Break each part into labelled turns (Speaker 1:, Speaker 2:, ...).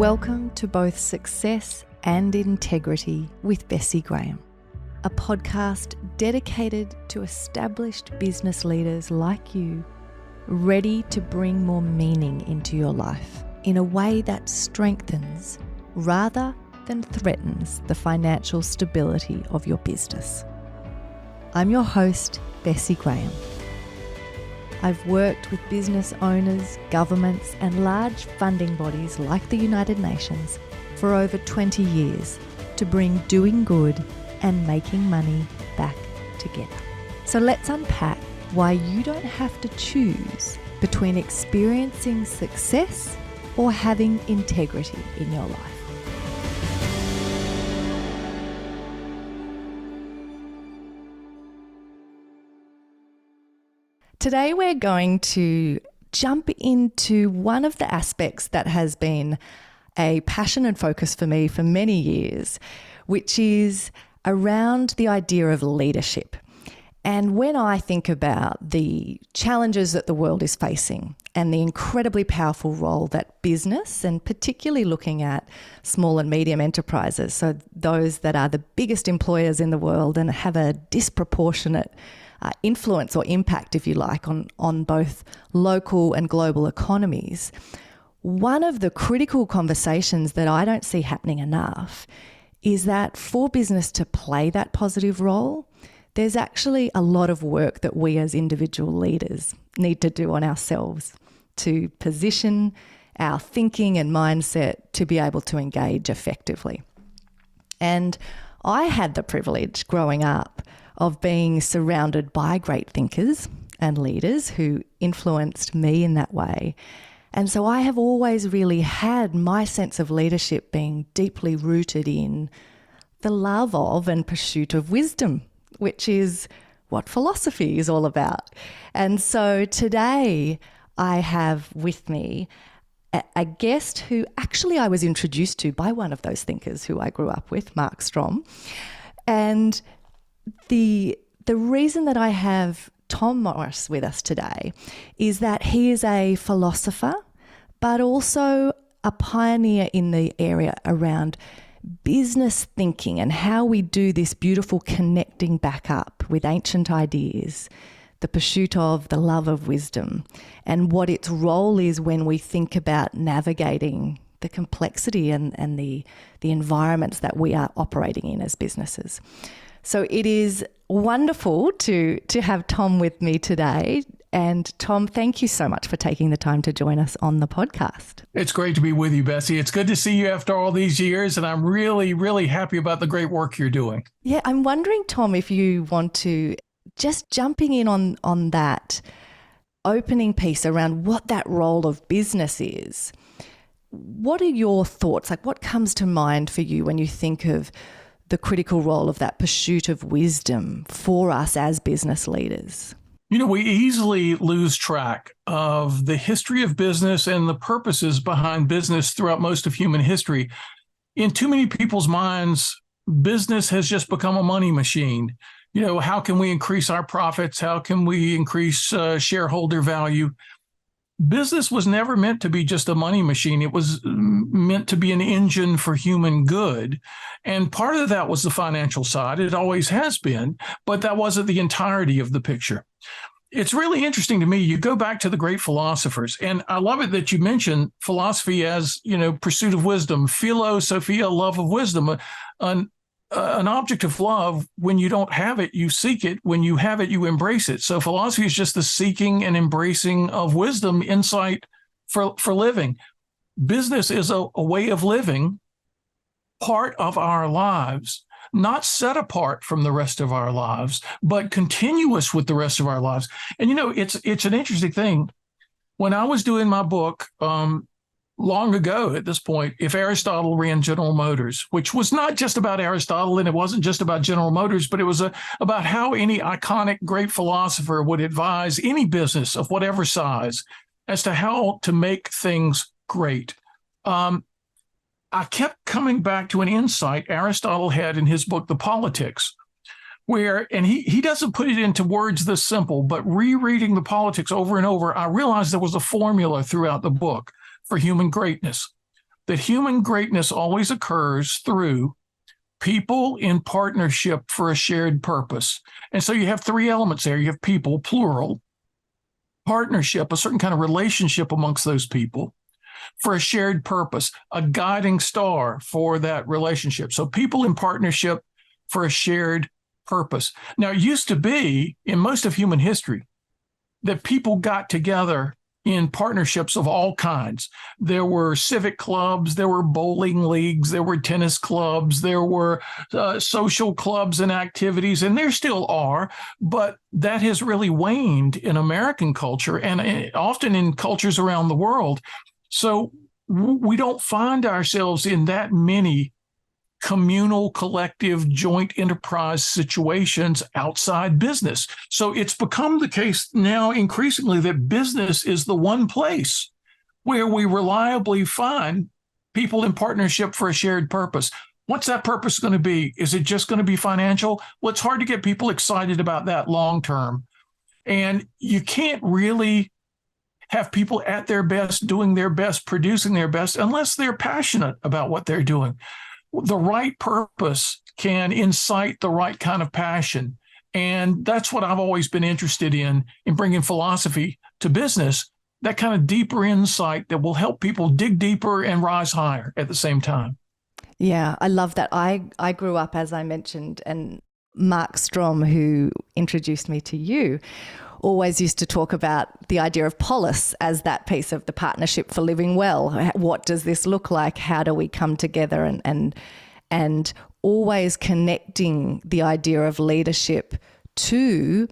Speaker 1: Welcome to both Success and Integrity with Bessi Graham, a podcast dedicated to established business leaders like you, ready to bring more meaning into your life in a way that strengthens rather than threatens the financial stability of your business. I'm your host, Bessi Graham. I've worked with business owners, governments, and large funding bodies like the United Nations for over 20 years to bring doing good and making money back together. So let's unpack why you don't have to choose between experiencing success or having integrity in your life. Today we're going to jump into one of the aspects that has been a passion and focus for me for many years, which is around the idea of leadership. And when I think about the challenges that the world is facing and the incredibly powerful role that business, and particularly looking at small and medium enterprises, so those that are the biggest employers in the world and have a disproportionate influence or impact, if you like, on both local and global economies, one of the critical conversations that I don't see happening enough is that for business to play that positive role, there's actually a lot of work that we as individual leaders need to do on ourselves to position our thinking and mindset to be able to engage effectively. And I had the privilege growing up of being surrounded by great thinkers and leaders who influenced me in that way. And so I have always really had my sense of leadership being deeply rooted in the love of and pursuit of wisdom, which is what philosophy is all about. And so today I have with me a guest who actually I was introduced to by one of those thinkers who I grew up with, Mark Strom. And the reason that I have Tom Morris with us today is that he is a philosopher, but also a pioneer in the area around business thinking and how we do this beautiful connecting back up with ancient ideas, the pursuit of the love of wisdom, and what its role is when we think about navigating the complexity and the environments that we are operating in as businesses. So it is wonderful to have Tom with me today. And Tom, thank you so much for taking the time to join us on the podcast.
Speaker 2: It's great to be with you, Bessi. It's good to see you after all these years, and I'm really, really happy about the great work you're doing.
Speaker 1: Yeah, I'm wondering, Tom, if you want to just jumping in on that opening piece around what that role of business is. What are your thoughts? Like, what comes to mind for you when you think of the critical role of that pursuit of wisdom for us as business leaders?
Speaker 2: You know, we easily lose track of the history of business and the purposes behind business throughout most of human history. In too many people's minds, business has just become a money machine. You know, how can we increase our profits? How can we increase shareholder value? Business was never meant to be just a money machine. It was meant to be an engine for human good. And part of that was the financial side. It always has been, but that wasn't the entirety of the picture. It's really interesting to me. You go back to the great philosophers, and I love it that you mentioned philosophy as, you know, pursuit of wisdom, philosophia, love of wisdom, an object of love. When you don't have it, you seek it. When you have it, you embrace it. So philosophy is just the seeking and embracing of wisdom, insight for living. Business is a way of living, part of our lives, not set apart from the rest of our lives, but continuous with the rest of our lives. And, you know, it's an interesting thing. When I was doing my book, long ago at this point, if Aristotle ran General Motors, which was not just about Aristotle and it wasn't just about General Motors, but it was about how any iconic great philosopher would advise any business of whatever size as to how to make things great. I kept coming back to an insight Aristotle had in his book, The Politics, where, and he doesn't put it into words this simple, but rereading the Politics over and over, I realized there was a formula throughout the book for human greatness. that human greatness always occurs through people in partnership for a shared purpose. And so you have three elements there. You have people, plural, partnership, a certain kind of relationship amongst those people for a shared purpose, a guiding star for that relationship. So people in partnership for a shared purpose. Now, it used to be in most of human history that people got together in partnerships of all kinds. There were civic clubs, there were bowling leagues, there were tennis clubs, there were social clubs and activities, and there still are, but that has really waned in American culture and often in cultures around the world. So we don't find ourselves in that many communal, collective, joint enterprise situations outside business. So it's become the case now increasingly that business is the one place where we reliably find people in partnership for a shared purpose. What's that purpose going to be? Is it just going to be financial? Well, it's hard to get people excited about that long term. And you can't really have people at their best, doing their best, producing their best, unless they're passionate about what they're doing. The right purpose can incite the right kind of passion. And that's what I've always been interested in bringing philosophy to business, that kind of deeper insight that will help people dig deeper and rise higher at the same time.
Speaker 1: Yeah, I love that. I grew up, as I mentioned, and Mark Strom, who introduced me to you, always used to talk about the idea of polis as that piece of the partnership for living well. What does this look like? How do we come together? And always connecting the idea of leadership to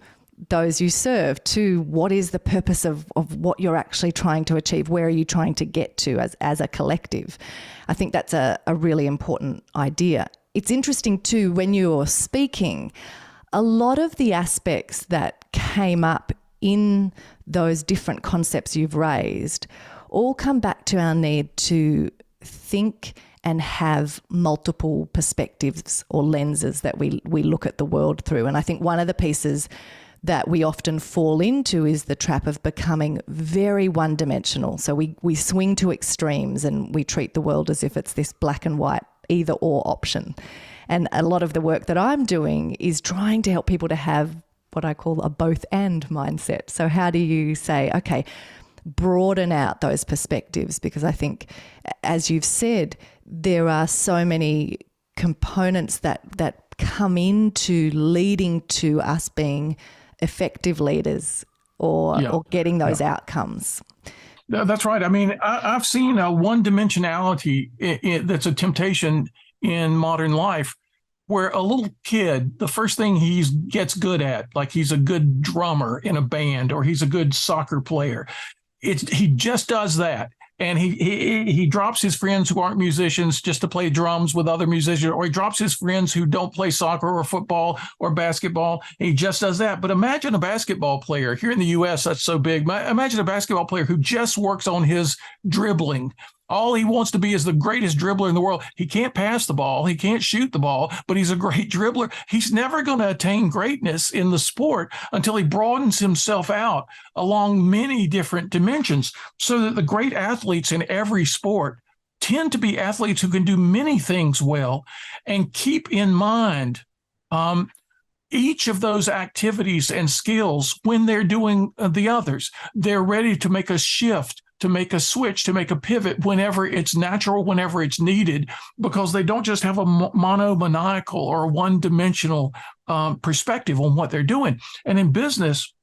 Speaker 1: those you serve, to what is the purpose of what you're actually trying to achieve? Where are you trying to get to as a collective? I think that's a really important idea. It's interesting too, when you're speaking, a lot of the aspects that came up in those different concepts you've raised all come back to our need to think and have multiple perspectives or lenses that we look at the world through. And I think one of the pieces that we often fall into is the trap of becoming very one-dimensional. So we swing to extremes and we treat the world as if it's this black and white either or option. And a lot of the work that I'm doing is trying to help people to have what I call a both and mindset. So how do you say, okay, broaden out those perspectives? Because I think, as you've said, there are so many components that come into leading to us being effective leaders or getting those outcomes.
Speaker 2: That's right. I mean, I've seen a one-dimensionality that's a temptation in modern life, where a little kid, the first thing he gets good at, like he's a good drummer in a band or he's a good soccer player, he just does that. And he drops his friends who aren't musicians just to play drums with other musicians, or he drops his friends who don't play soccer or football or basketball. And he just does that. But imagine a basketball player here in the U.S. That's so big. Imagine a basketball player who just works on his dribbling. All he wants to be is the greatest dribbler in the world. He can't pass the ball. He can't shoot the ball, but he's a great dribbler. He's never going to attain greatness in the sport until he broadens himself out along many different dimensions, so that the great athletes in every sport tend to be athletes who can do many things well and keep in mind each of those activities and skills when they're doing the others. They're ready to make a shift, to make a switch, to make a pivot whenever it's natural, whenever it's needed, because they don't just have a monomaniacal or a one-dimensional perspective on what they're doing. And in business,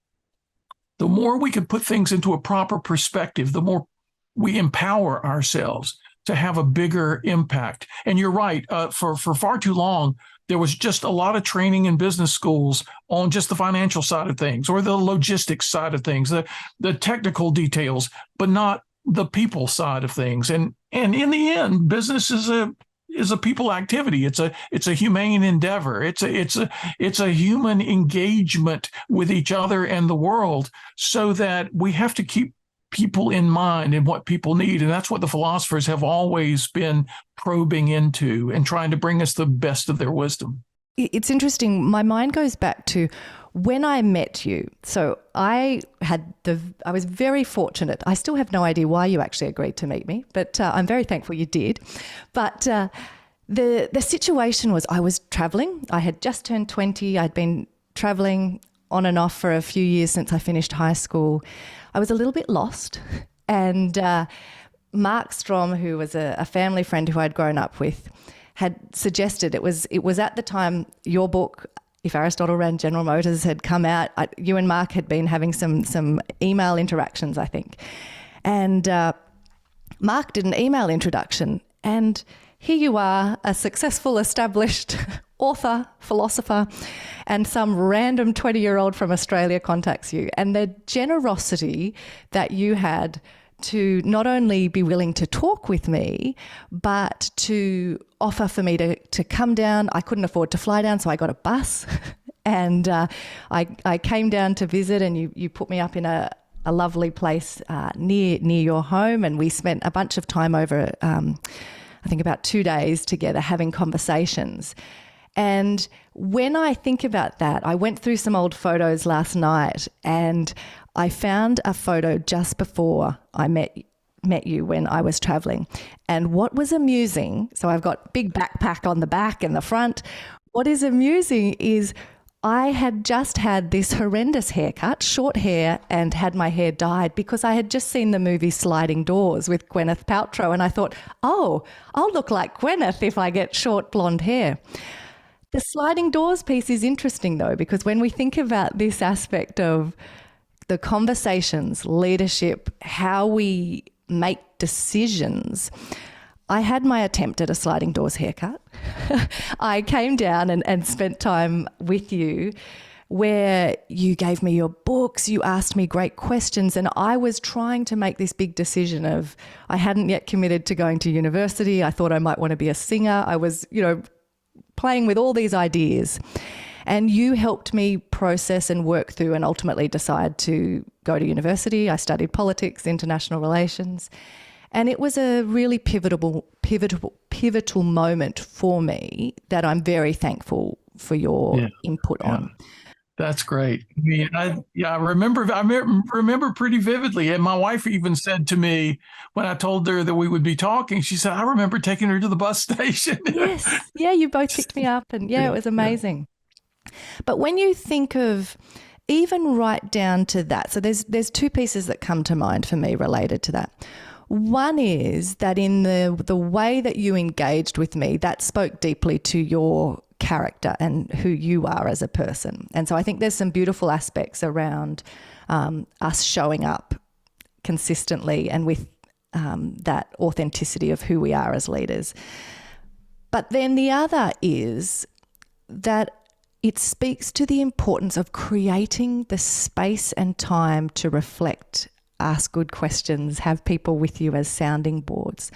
Speaker 2: the more we can put things into a proper perspective, the more we empower ourselves to have a bigger impact. And you're right, for far too long, there was just a lot of training in business schools on just the financial side of things or the logistics side of things, the technical details, but not the people side of things. And in the end, business is a people activity. It's a humane endeavor. It's a human engagement with each other and the world, so that we have to keep people in mind and what people need. And that's what the philosophers have always been probing into and trying to bring us the best of their wisdom.
Speaker 1: It's interesting. My mind goes back to When I met you, so I was very fortunate. I still have no idea why you actually agreed to meet me, but I'm very thankful you did. But the situation was I was traveling. I had just turned 20. I'd been traveling on and off for a few years since I finished high school. I was a little bit lost, and Mark Strom, who was a family friend who I'd grown up with, had suggested it was at the time your book, If Aristotle Ran General Motors, had come out. You and Mark had been having some email interactions, I think. And Mark did an email introduction, and here you are, a successful, established author, philosopher, and some random 20-year-old from Australia contacts you. And the generosity that you had to not only be willing to talk with me, but to offer for me to come down. I couldn't afford to fly down, so I got a bus. And I came down to visit, and you put me up in a lovely place near your home, and we spent a bunch of time over, I think about 2 days together having conversations. And when I think about that, I went through some old photos last night, and I found a photo just before I met you when I was traveling. And what was amusing, so I've got big backpack on the back and the front. What is amusing is I had just had this horrendous haircut, short hair, and had my hair dyed because I had just seen the movie Sliding Doors with Gwyneth Paltrow, and I thought, oh, I'll look like Gwyneth if I get short blonde hair. The Sliding Doors piece is interesting though, because when we think about this aspect of the conversations, leadership, how we make decisions, I had my attempt at a sliding doors haircut. I came down and spent time with you where you gave me your books, you asked me great questions, and I was trying to make this big decision of, I hadn't yet committed to going to university. I thought I might want to be a singer. I was, playing with all these ideas. And you helped me process and work through and ultimately decide to go to university. I studied politics, international relations, and it was a really pivotal moment for me that I'm very thankful for your input on.
Speaker 2: That's great. I mean, I remember pretty vividly. And my wife even said to me when I told her that we would be talking, she said, I remember taking her to the bus station.
Speaker 1: Yes. Yeah, you both picked me up, and it was amazing. Yeah. But when you think of even right down to that, so there's two pieces that come to mind for me related to that. One is that in the way that you engaged with me, that spoke deeply to your character and who you are as a person. And so I think there's some beautiful aspects around us showing up consistently and with that authenticity of who we are as leaders. But then the other is that it speaks to the importance of creating the space and time to reflect, ask good questions, have people with you as sounding boards.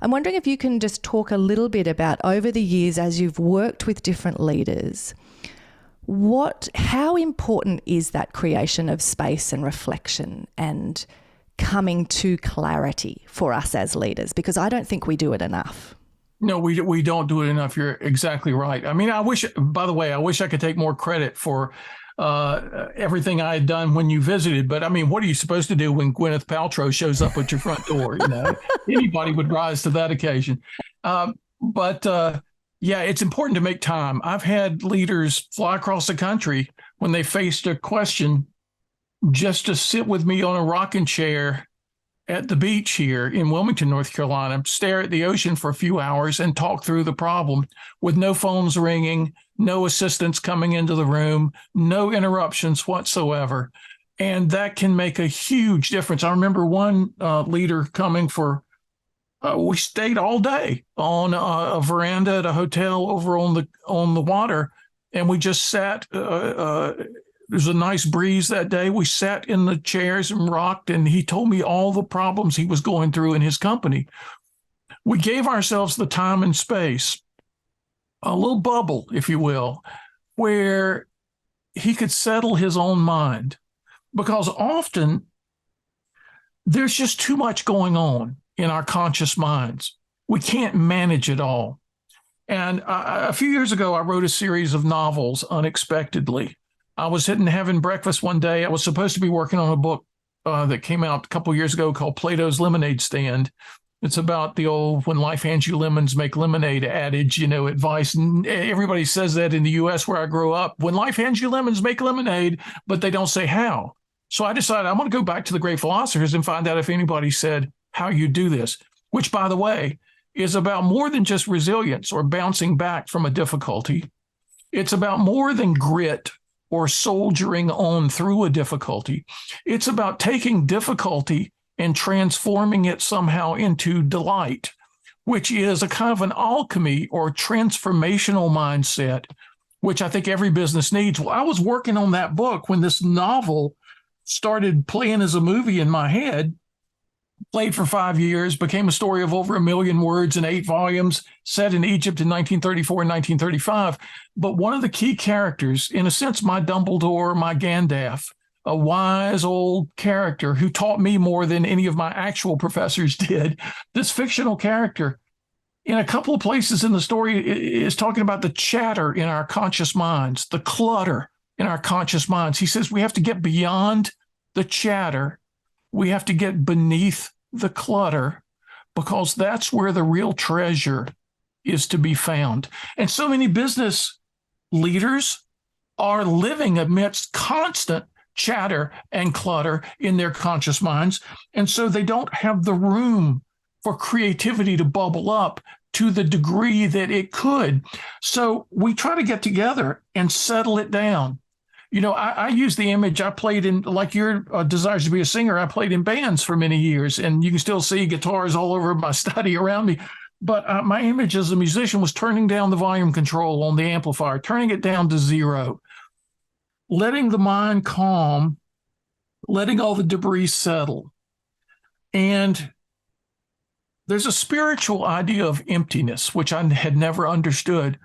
Speaker 1: I'm wondering if you can just talk a little bit about, over the years as you've worked with different leaders, how important is that creation of space and reflection and coming to clarity for us as leaders? Because I don't think we do it enough.
Speaker 2: No, we don't do it enough. You're exactly right. I mean, I wish I could take more credit for everything I had done when you visited. But I mean, what are you supposed to do when Gwyneth Paltrow shows up at your front door? Anybody would rise to that occasion. But it's important to make time. I've had leaders fly across the country when they faced a question just to sit with me on a rocking chair at the beach here in Wilmington, North Carolina, stare at the ocean for a few hours and talk through the problem with no phones ringing, no assistants coming into the room, no interruptions whatsoever. And that can make a huge difference. I remember one leader coming we stayed all day on a veranda at a hotel over on the water, and we just sat. There was a nice breeze that day. We sat in the chairs and rocked, and he told me all the problems he was going through in his company. We gave ourselves the time and space, a little bubble, if you will, where he could settle his own mind, because often there's just too much going on in our conscious minds. We can't manage it all. And a few years ago, I wrote a series of novels unexpectedly. I was sitting having breakfast one day. I was supposed to be working on a book that came out a couple of years ago called Plato's Lemonade Stand. It's about the old "when life hands you lemons, make lemonade" adage, advice. And everybody says that in the U.S. where I grew up. When life hands you lemons, make lemonade, but they don't say how. So I decided I'm going to go back to the great philosophers and find out if anybody said how you do this, which, by the way, is about more than just resilience or bouncing back from a difficulty. It's about more than grit or soldiering on through a difficulty. It's about taking difficulty and transforming it somehow into delight, which is a kind of an alchemy or transformational mindset, which I think every business needs. Well, I was working on that book when this novel started playing as a movie in my head, played for 5 years, became a story of over 1 million words in 8 volumes, set in Egypt in 1934 and 1935. But one of the key characters, in a sense, my Dumbledore, my Gandalf, a wise old character who taught me more than any of my actual professors did, this fictional character, in a couple of places in the story, is talking about the chatter in our conscious minds, the clutter in our conscious minds. He says we have to get beyond the chatter. We have to get beneath the clutter, because that's where the real treasure is to be found. And so many business leaders are living amidst constant chatter and clutter in their conscious minds. And so they don't have the room for creativity to bubble up to the degree that it could. So we try to get together and settle it down. I use the image. I played in, like your desires to be a singer, I played in bands for many years, and you can still see guitars all over my study around me. But my image as a musician was turning down the volume control on the amplifier, turning it down to 0, letting the mind calm, letting all the debris settle. And there's a spiritual idea of emptiness, which I had never understood.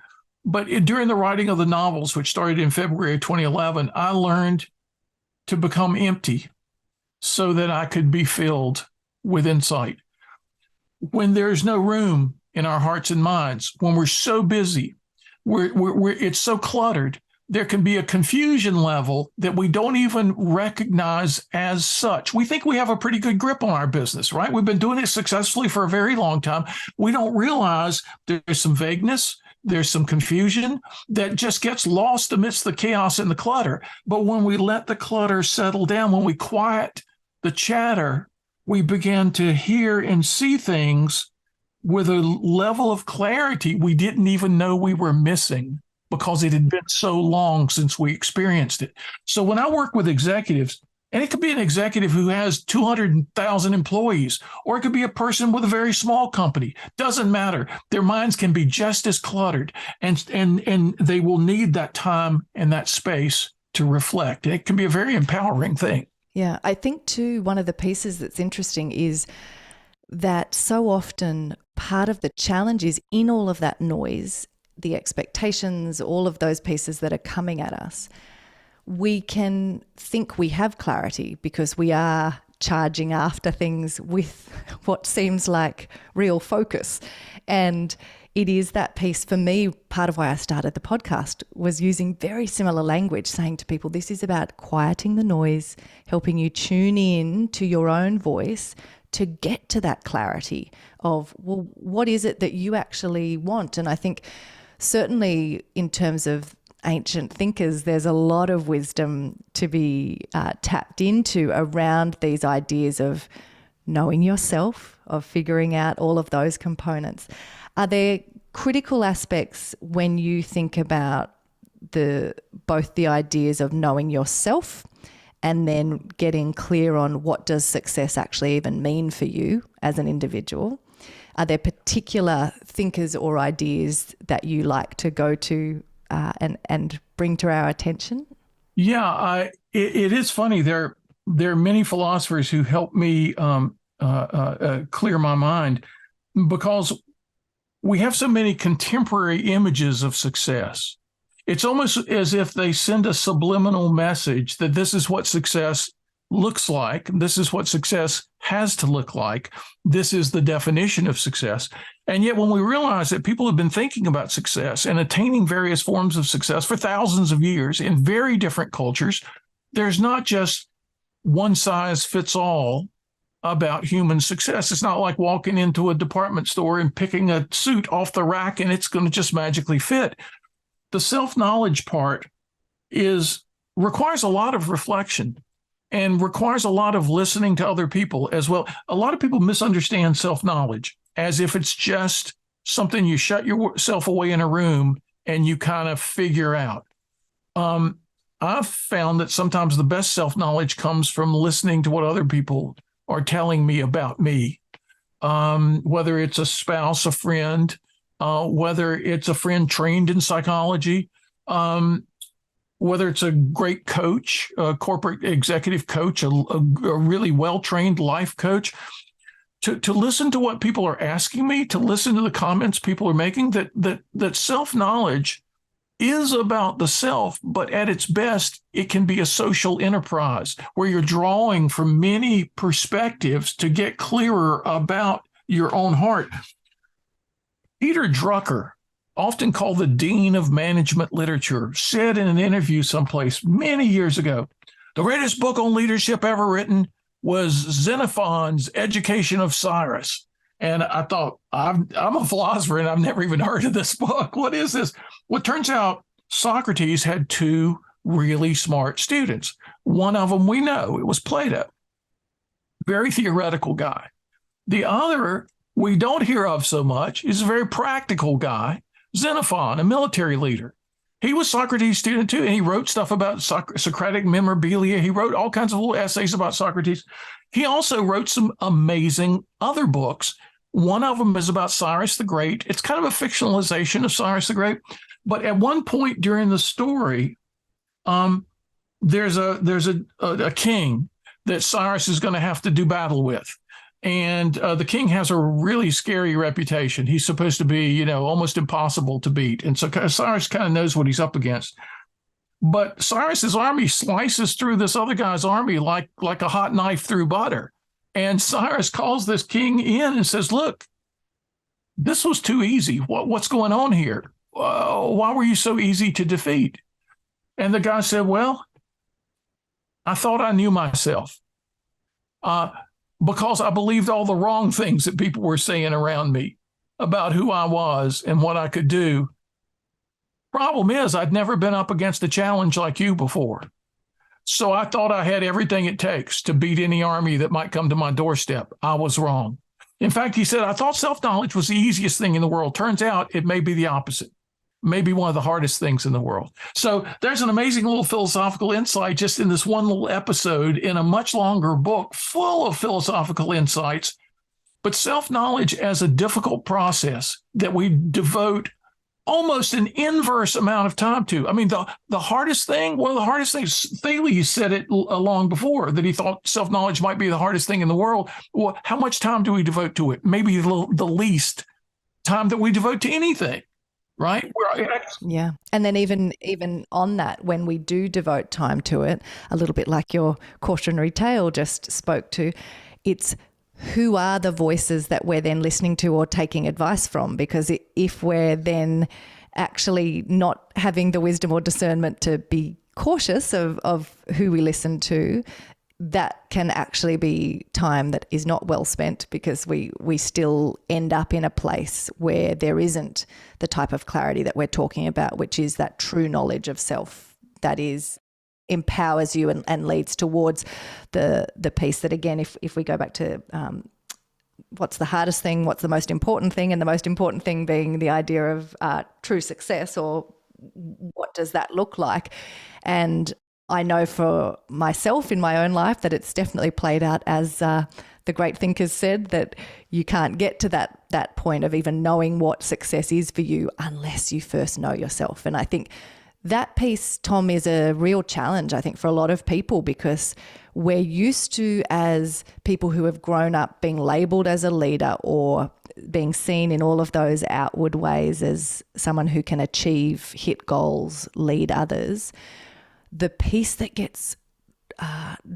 Speaker 2: But during the writing of the novels, which started in February of 2011, I learned to become empty so that I could be filled with insight. When there's no room in our hearts and minds, when we're so busy, it's so cluttered, there can be a confusion level that we don't even recognize as such. We think we have a pretty good grip on our business, right? We've been doing it successfully for a very long time. We don't realize there's some vagueness, there's some confusion that just gets lost amidst the chaos and the clutter. But when we let the clutter settle down, when we quiet the chatter, we begin to hear and see things with a level of clarity we didn't even know we were missing, because it had been so long since we experienced it. So when I work with executives, and it could be an executive who has 200,000 employees, or it could be a person with a very small company, doesn't matter. Their minds can be just as cluttered, and they will need that time and that space to reflect. It can be a very empowering thing.
Speaker 1: Yeah, I think too, one of the pieces that's interesting is that so often part of the challenge is in all of that noise, the expectations, all of those pieces that are coming at us. We can think we have clarity because we are charging after things with what seems like real focus. And it is that piece for me, part of why I started the podcast was using very similar language, saying to people, this is about quieting the noise, helping you tune in to your own voice to get to that clarity of, well, what is it that you actually want? And I think certainly in terms of ancient thinkers, there's a lot of wisdom to be tapped into around these ideas of knowing yourself, of figuring out all of those components. Are there critical aspects when you think about both the ideas of knowing yourself and then getting clear on what does success actually even mean for you as an individual? Are there particular thinkers or ideas that you like to go to and bring to our attention?
Speaker 2: Yeah, it is funny. There are many philosophers who help me clear my mind, because we have so many contemporary images of success. It's almost as if they send a subliminal message that this is what success looks like. This is what success has to look like. This is the definition of success. And yet when we realize that people have been thinking about success and attaining various forms of success for thousands of years in very different cultures, there's not just one size fits all about human success. It's not like walking into a department store and picking a suit off the rack and it's going to just magically fit. The self-knowledge part requires a lot of reflection and requires a lot of listening to other people as well. A lot of people misunderstand self-knowledge as if it's just something you shut yourself away in a room and you kind of figure out. I've found that sometimes the best self-knowledge comes from listening to what other people are telling me about me, whether it's a spouse, a friend, whether it's a friend trained in psychology, whether it's a great coach, a corporate executive coach, a really well-trained life coach, to listen to what people are asking me, to listen to the comments people are making, that self-knowledge is about the self, but at its best, it can be a social enterprise where you're drawing from many perspectives to get clearer about your own heart. Peter Drucker, often called the dean of management literature, said in an interview someplace many years ago, the greatest book on leadership ever written was Xenophon's Education of Cyrus. And I thought, I'm a philosopher and I've never even heard of this book. What is this? Well, it turns out Socrates had two really smart students. One of them we know, it was Plato, very theoretical guy. The other we don't hear of so much is a very practical guy, Xenophon, a military leader. He was Socrates' student too, and he wrote stuff about Socratic memorabilia. He wrote all kinds of little essays about Socrates. He also wrote some amazing other books. One of them is about Cyrus the Great. It's kind of a fictionalization of Cyrus the Great. But at one point during the story, there's a king that Cyrus is going to have to do battle with. And the king has a really scary reputation. He's supposed to be, almost impossible to beat. And so Cyrus kind of knows what he's up against. But Cyrus's army slices through this other guy's army like a hot knife through butter. And Cyrus calls this king in and says, look, this was too easy. What's going on here? Why were you so easy to defeat? And the guy said, well, I thought I knew myself. Because I believed all the wrong things that people were saying around me about who I was and what I could do. Problem is, I'd never been up against a challenge like you before. So I thought I had everything it takes to beat any army that might come to my doorstep. I was wrong. In fact, he said, I thought self-knowledge was the easiest thing in the world. Turns out it may be the opposite. Maybe one of the hardest things in the world. So there's an amazing little philosophical insight just in this one little episode in a much longer book full of philosophical insights, but self-knowledge as a difficult process that we devote almost an inverse amount of time to. I mean, the hardest thing, one of the hardest things, Thales said it long before, that he thought self-knowledge might be the hardest thing in the world. Well, how much time do we devote to it? Maybe the least time that we devote to anything. Right?
Speaker 1: Yeah. And then even on that, when we do devote time to it, a little bit like your cautionary tale just spoke to, it's who are the voices that we're then listening to or taking advice from? Because if we're then actually not having the wisdom or discernment to be cautious of who we listen to, that can actually be time that is not well spent, because we still end up in a place where there isn't the type of clarity that we're talking about, which is that true knowledge of self that empowers you and leads towards the piece that, again, if we go back to what's the hardest thing, what's the most important thing, and the most important thing being the idea of true success, or what does that look like? And I know for myself in my own life that it's definitely played out as the great thinkers said, that you can't get to that point of even knowing what success is for you unless you first know yourself. And I think that piece, Tom, is a real challenge, I think, for a lot of people, because we're used to, as people who have grown up, being labelled as a leader or being seen in all of those outward ways as someone who can achieve, hit goals, lead others. The piece that gets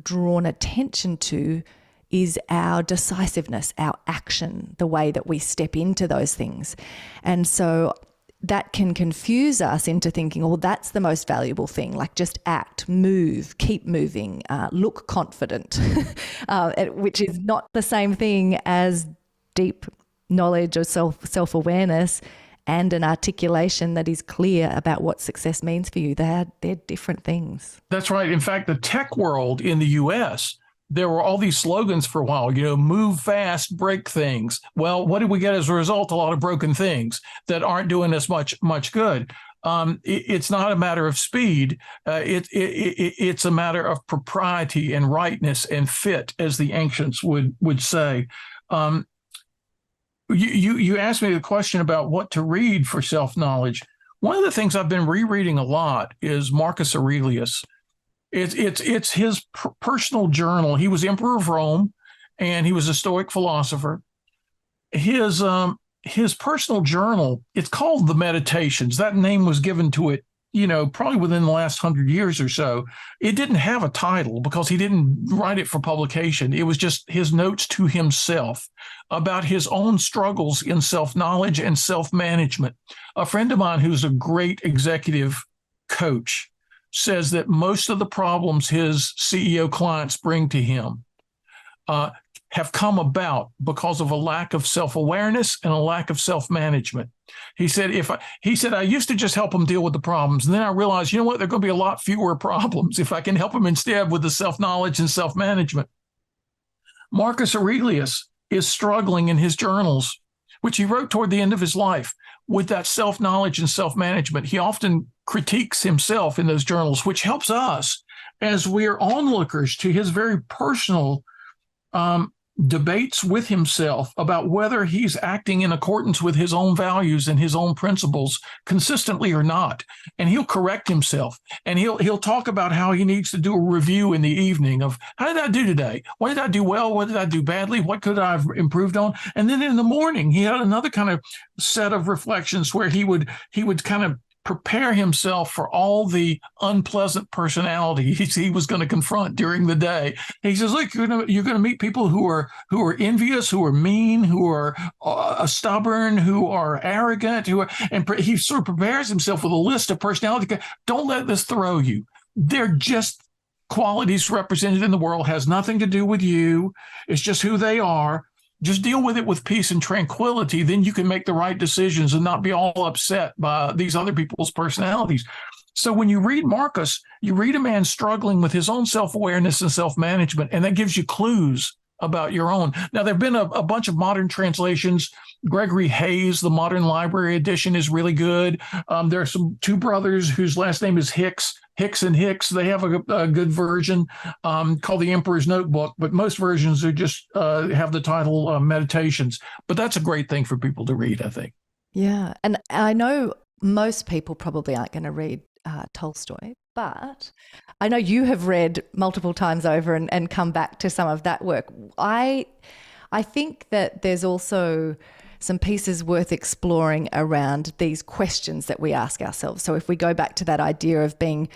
Speaker 1: drawn attention to is our decisiveness, our action, the way that we step into those things. And so that can confuse us into thinking, well, that's the most valuable thing, like just act, move, keep moving, look confident, which is not the same thing as deep knowledge or self-awareness and an articulation that is clear about what success means for you. They're different things.
Speaker 2: That's right. In fact, the tech world in the U.S., there were all these slogans for a while, move fast, break things. Well, what did we get as a result? A lot of broken things that aren't doing us much good. It's not a matter of speed. It's a matter of propriety and rightness and fit, as the ancients would say. You asked me the question about what to read for self-knowledge. One of the things I've been rereading a lot is Marcus Aurelius. It's his personal journal. He was emperor of Rome, and he was a Stoic philosopher. His personal journal, it's called the Meditations. That name was given to it, probably within the last 100 years or so. It didn't have a title because he didn't write it for publication. It was just his notes to himself about his own struggles in self-knowledge and self-management. A friend of mine who's a great executive coach says that most of the problems his CEO clients bring to him have come about because of a lack of self-awareness and a lack of self-management. He said, I used to just help them deal with the problems. And then I realized, there are going to be a lot fewer problems if I can help them instead with the self-knowledge and self-management. Marcus Aurelius is struggling in his journals, which he wrote toward the end of his life, with that self-knowledge and self-management. He often critiques himself in those journals, which helps us as we are onlookers to his very personal debates with himself about whether he's acting in accordance with his own values and his own principles consistently or not. And he'll correct himself, and he'll talk about how he needs to do a review in the evening of, how did I do today? What did I do well? What did I do badly? What could I have improved on? And then in the morning, he had another kind of set of reflections where he would kind of prepare himself for all the unpleasant personalities he was going to confront during the day. He says, look, you're going to meet people who are envious, who are mean, who are stubborn, who are arrogant, and he sort of prepares himself with a list of personalities. Don't let this throw you. They're just qualities represented in the world, has nothing to do with you. It's just who they are. Just deal with it with peace and tranquility. Then you can make the right decisions and not be all upset by these other people's personalities. So when you read Marcus, you read a man struggling with his own self-awareness and self-management, and that gives you clues about your own. Now, there have been a bunch of modern translations. Gregory Hayes, the Modern Library Edition, is really good. There are two brothers whose last name is Hicks and Hicks. They have a good version called The Emperor's Notebook, but most versions are just have the title Meditations. But that's a great thing for people to read, I think.
Speaker 1: Yeah. And I know most people probably aren't going to read Tolstoy, but I know you have read multiple times over and come back to some of that work. I think that there's also some pieces worth exploring around these questions that we ask ourselves. So if we go back to that idea of being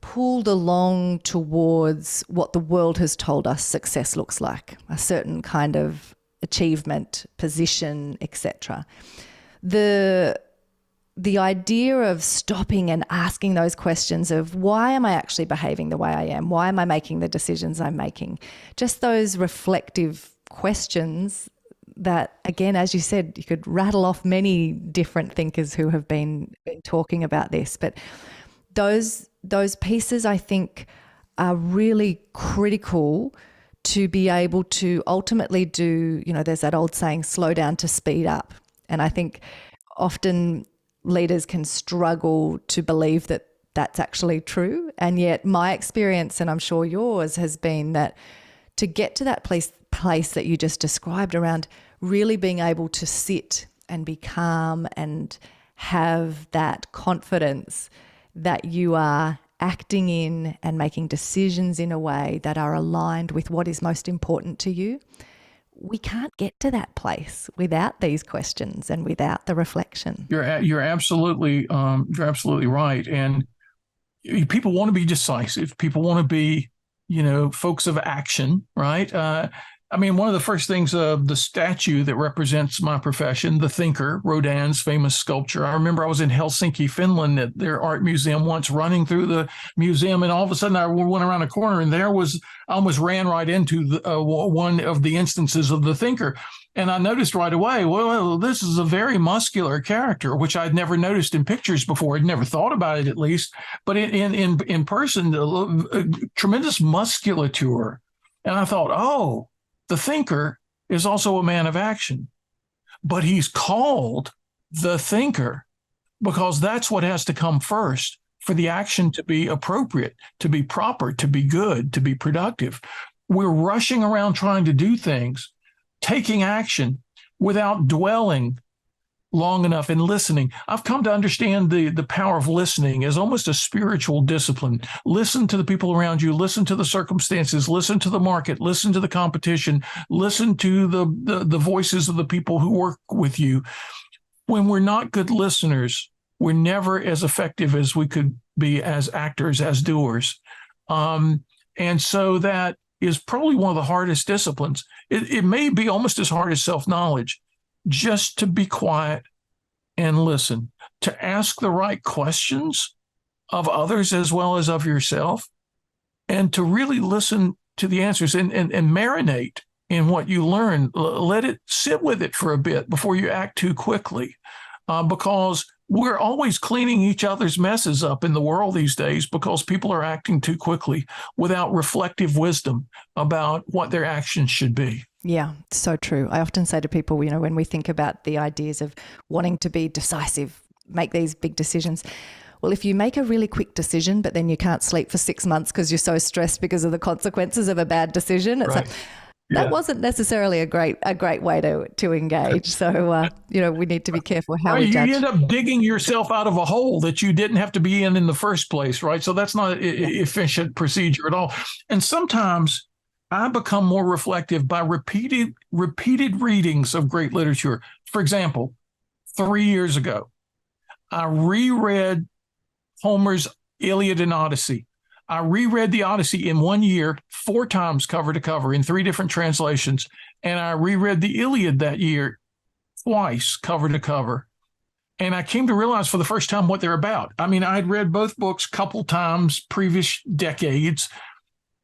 Speaker 1: pulled along towards what the world has told us success looks like, a certain kind of achievement, position, etc. The idea of stopping and asking those questions of, why am I actually behaving the way I am? Why am I making the decisions I'm making? Just those reflective questions that, again, as you said, you could rattle off many different thinkers who have been talking about this. But those pieces, I think, are really critical to be able to ultimately do, there's that old saying, slow down to speed up. And I think often leaders can struggle to believe that that's actually true. And yet my experience, and I'm sure yours, has been that to get to that place that you just described around really being able to sit and be calm and have that confidence that you are acting in and making decisions in a way that are aligned with what is most important to you. We can't get to that place without these questions and without the reflection.
Speaker 2: You're absolutely right. And people want to be decisive. People want to be folks of action, right? One of the first things, the statue that represents my profession, the Thinker, Rodin's famous sculpture. I remember I was in Helsinki, Finland, at their art museum once, running through the museum, and all of a sudden I went around a corner, and I almost ran right into one of the instances of the Thinker. And I noticed right away, well, this is a very muscular character, which I'd never noticed in pictures before. I'd never thought about it, at least. But in person, tremendous musculature. And I thought, oh, the Thinker is also a man of action. But he's called the Thinker because that's what has to come first for the action to be appropriate, to be proper, to be good, to be productive. We're rushing around trying to do things, taking action without dwelling long enough and listening. I've come to understand the power of listening as almost a spiritual discipline. Listen to the people around you, listen to the circumstances, listen to the market, listen to the competition, listen to the voices of the people who work with you. When we're not good listeners, we're never as effective as we could be as actors, as doers. And so that is probably one of the hardest disciplines. It may be almost as hard as self-knowledge, just to be quiet and listen, to ask the right questions of others as well as of yourself, and to really listen to the answers and marinate in what you learn. Let it sit with it for a bit before you act too quickly, because we're always cleaning each other's messes up in the world these days because people are acting too quickly without reflective wisdom about what their actions should be.
Speaker 1: Yeah, so true. I often say to people, when we think about the ideas of wanting to be decisive, make these big decisions, well, if you make a really quick decision, but then you can't sleep for 6 months because you're so stressed because of the consequences of a bad decision, it's like, that wasn't necessarily a great way to engage. So, we need to be careful how we judge.
Speaker 2: You end up digging yourself out of a hole that you didn't have to be in the first place, right? So that's not an efficient procedure at all. And sometimes I become more reflective by repeated readings of great literature. For example, 3 years ago, I reread Homer's Iliad and Odyssey. I reread the Odyssey in 1 year, 4 times cover to cover in 3 different translations. And I reread the Iliad that year twice cover to cover. And I came to realize for the first time what they're about. I'd read both books a couple times previous decades,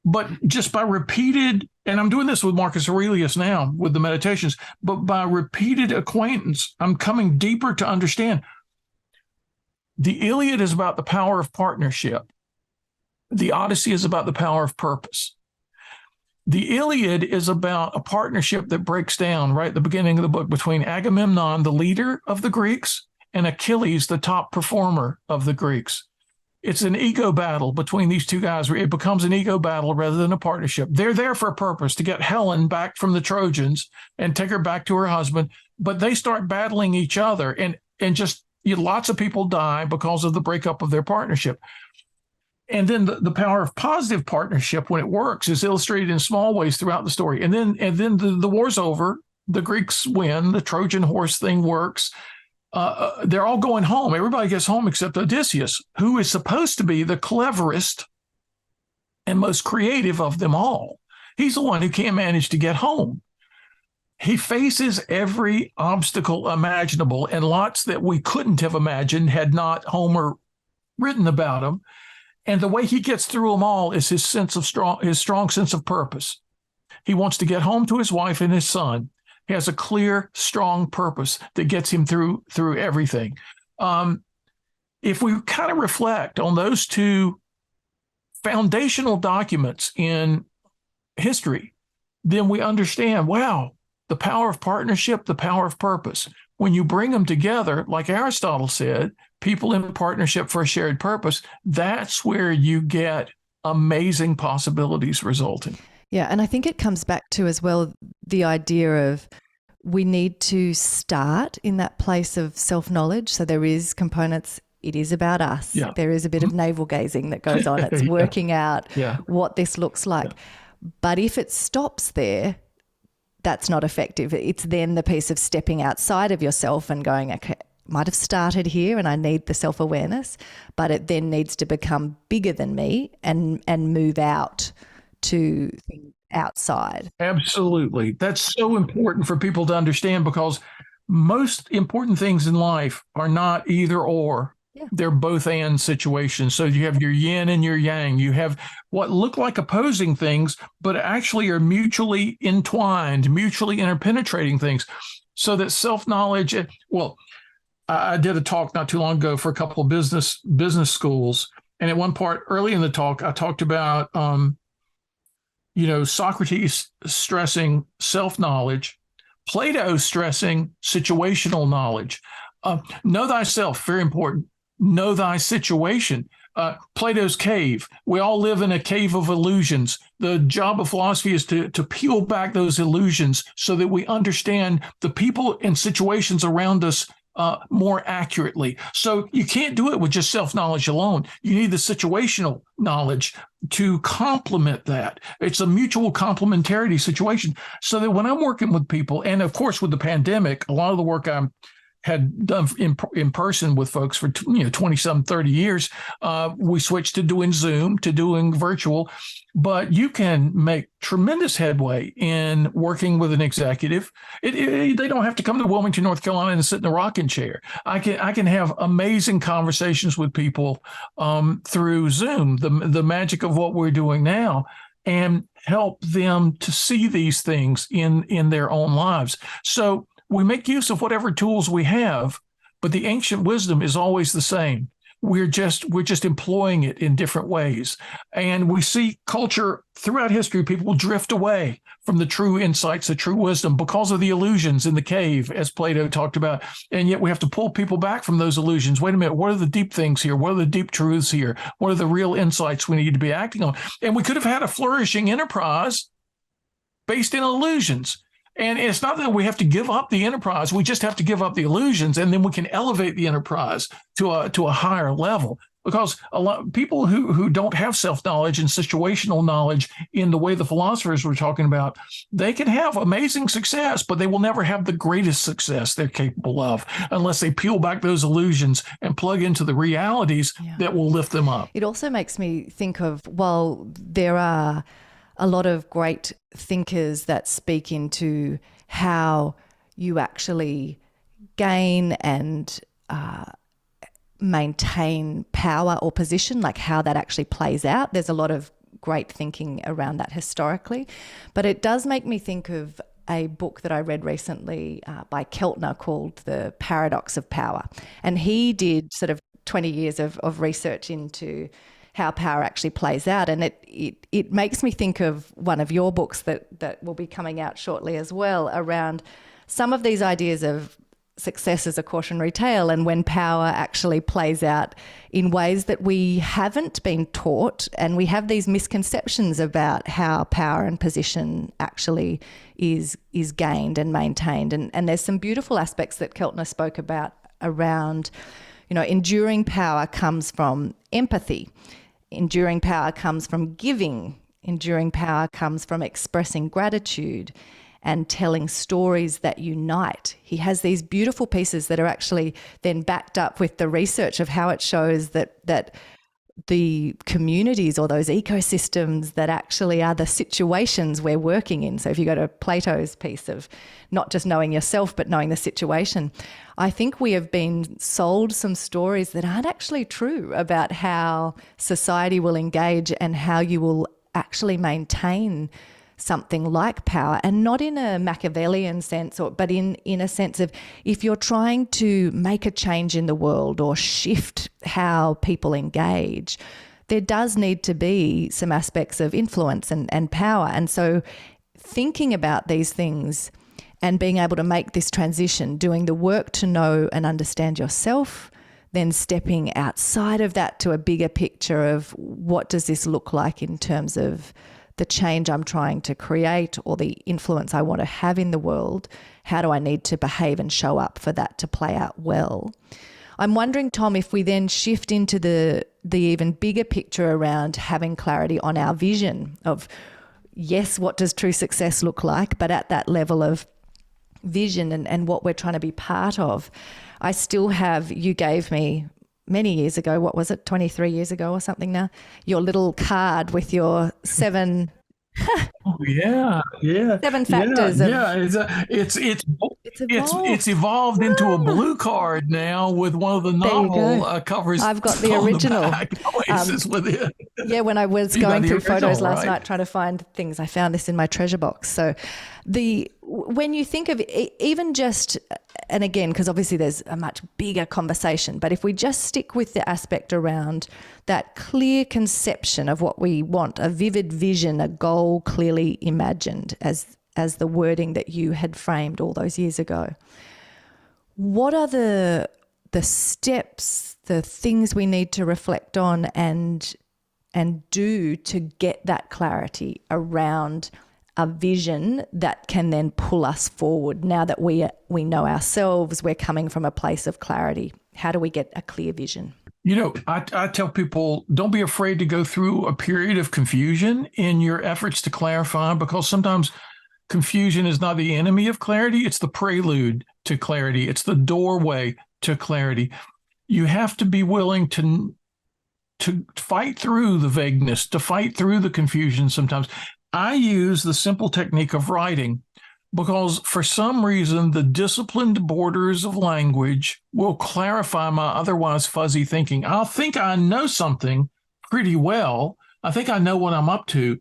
Speaker 2: but just by repeated, and I'm doing this with Marcus Aurelius now with the Meditations, but by repeated acquaintance, I'm coming deeper to understand. The Iliad is about the power of partnership. The Odyssey is about the power of purpose. The Iliad is about a partnership that breaks down right at the beginning of the book between Agamemnon, the leader of the Greeks, and Achilles, the top performer of the Greeks. It's an ego battle between these two guys. It becomes an ego battle rather than a partnership. They're there for a purpose, to get Helen back from the Trojans and take her back to her husband, but they start battling each other, and just lots of people die because of the breakup of their partnership. And then the power of positive partnership, when it works, is illustrated in small ways throughout the story. And then the war's over. The Greeks win. The Trojan horse thing works. They're all going home. Everybody gets home except Odysseus, who is supposed to be the cleverest and most creative of them all. He's the one who can't manage to get home. He faces every obstacle imaginable, and lots that we couldn't have imagined had not Homer written about him. And the way he gets through them all is his strong sense of purpose. He wants to get home to his wife and his son. He has a clear, strong purpose that gets him through everything. If we kind of reflect on those two foundational documents in history, then we understand, wow, the power of partnership, the power of purpose. When you bring them together, like Aristotle said, people in partnership for a shared purpose, that's where you get amazing possibilities resulting.
Speaker 1: Yeah, and I think it comes back to as well the idea of we need to start in that place of self-knowledge. So there is components, it is about us. Yeah. There is a bit of navel gazing that goes on. It's working out what this looks like. Yeah. But if it stops there, that's not effective. It's then the piece of stepping outside of yourself and going, okay, might have started here and I need the self-awareness, but it then needs to become bigger than me and move out to things outside.
Speaker 2: Absolutely. That's so important for people to understand, because most important things in life are not either or.
Speaker 1: Yeah.
Speaker 2: They're both and situations. So you have your yin and your yang. You have what look like opposing things, but actually are mutually entwined, mutually interpenetrating things. So that self-knowledge, well, I did a talk not too long ago for a couple of business schools. And at one part early in the talk, I talked about, Socrates stressing self-knowledge, Plato stressing situational knowledge. Know thyself, very important. Know thy situation. Plato's cave. We all live in a cave of illusions. The job of philosophy is to peel back those illusions so that we understand the people and situations around us more accurately. So you can't do it with just self-knowledge alone. You need the situational knowledge to complement that. It's a mutual complementarity situation, so that when I'm working with people, and of course with the pandemic, a lot of the work I had done in person with folks for 20-some, 30 years, we switched to doing Zoom, to doing virtual. But you can make tremendous headway in working with an executive. They don't have to come to Wilmington, North Carolina, and sit in a rocking chair. I can have amazing conversations with people through Zoom, the magic of what we're doing now, and help them to see these things in their own lives. So we make use of whatever tools we have, but the ancient wisdom is always the same. We're just employing it in different ways. And we see culture throughout history, people drift away from the true insights, the true wisdom, because of the illusions in the cave, as Plato talked about. And yet we have to pull people back from those illusions. Wait a minute, what are the deep things here? What are the deep truths here? What are the real insights we need to be acting on? And we could have had a flourishing enterprise based in illusions. And it's not that we have to give up the enterprise. We just have to give up the illusions, and then we can elevate the enterprise to a higher level. Because a lot of people who don't have self-knowledge and situational knowledge in the way the philosophers were talking about, they can have amazing success, but they will never have the greatest success they're capable of unless they peel back those illusions and plug into the realities that will lift them up.
Speaker 1: It also makes me think of, while there are a lot of great thinkers that speak into how you actually gain and maintain power or position, like how that actually plays out. There's a lot of great thinking around that historically. But it does make me think of a book that I read recently by Keltner called The Paradox of Power. And he did sort of 20 years of research into how power actually plays out. And it makes me think of one of your books that will be coming out shortly as well, around some of these ideas of success as a cautionary tale, and when power actually plays out in ways that we haven't been taught, and we have these misconceptions about how power and position actually is gained and maintained. And there's some beautiful aspects that Keltner spoke about around, enduring power comes from empathy. Enduring power comes from giving. Enduring power comes from expressing gratitude and telling stories that unite. He has these beautiful pieces that are actually then backed up with the research of how it shows that the communities or those ecosystems that actually are the situations we're working in. So if you go to Plato's piece of not just knowing yourself, but knowing the situation, I think we have been sold some stories that aren't actually true about how society will engage and how you will actually maintain something like power, and not in a Machiavellian sense, but in a sense of, if you're trying to make a change in the world or shift how people engage, there does need to be some aspects of influence and power. And so thinking about these things and being able to make this transition, doing the work to know and understand yourself, then stepping outside of that to a bigger picture of what does this look like in terms of the change I'm trying to create or the influence I want to have in the world. How do I need to behave and show up for that to play out well? I'm wondering, Tom, if we then shift into the even bigger picture around having clarity on our vision of, yes, what does true success look like, but at that level of vision and what we're trying to be part of. I still have, you gave me many years ago, what was it, 23 years ago or something now, your little card with your 7
Speaker 2: Oh, yeah, yeah,
Speaker 1: Seven
Speaker 2: yeah,
Speaker 1: factors of
Speaker 2: yeah.
Speaker 1: it's
Speaker 2: It's
Speaker 1: evolved.
Speaker 2: evolved into a blue card now with one of the
Speaker 1: There you go.
Speaker 2: novel covers
Speaker 1: I've got the
Speaker 2: on the
Speaker 1: original.
Speaker 2: back.
Speaker 1: Um,
Speaker 2: Oasis with it.
Speaker 1: Yeah, when I was
Speaker 2: You got
Speaker 1: going
Speaker 2: the
Speaker 1: through photos
Speaker 2: original,
Speaker 1: last
Speaker 2: right?
Speaker 1: night trying to find things, I found this in my treasure box. So when you think of even just, and again, because obviously there's a much bigger conversation, but if we just stick with the aspect around that clear conception of what we want, a vivid vision, a goal clearly imagined, as the wording that you had framed all those years ago. What are the steps, the things we need to reflect on and do to get that clarity around a vision that can then pull us forward? Now that we know ourselves, we're coming from a place of clarity. How do we get a clear vision?
Speaker 2: I tell people, don't be afraid to go through a period of confusion in your efforts to clarify, because sometimes confusion is not the enemy of clarity. It's the prelude to clarity. It's the doorway to clarity. You have to be willing to fight through the vagueness, to fight through the confusion sometimes. I use the simple technique of writing because for some reason, the disciplined borders of language will clarify my otherwise fuzzy thinking. I'll think I know something pretty well. I think I know what I'm up to.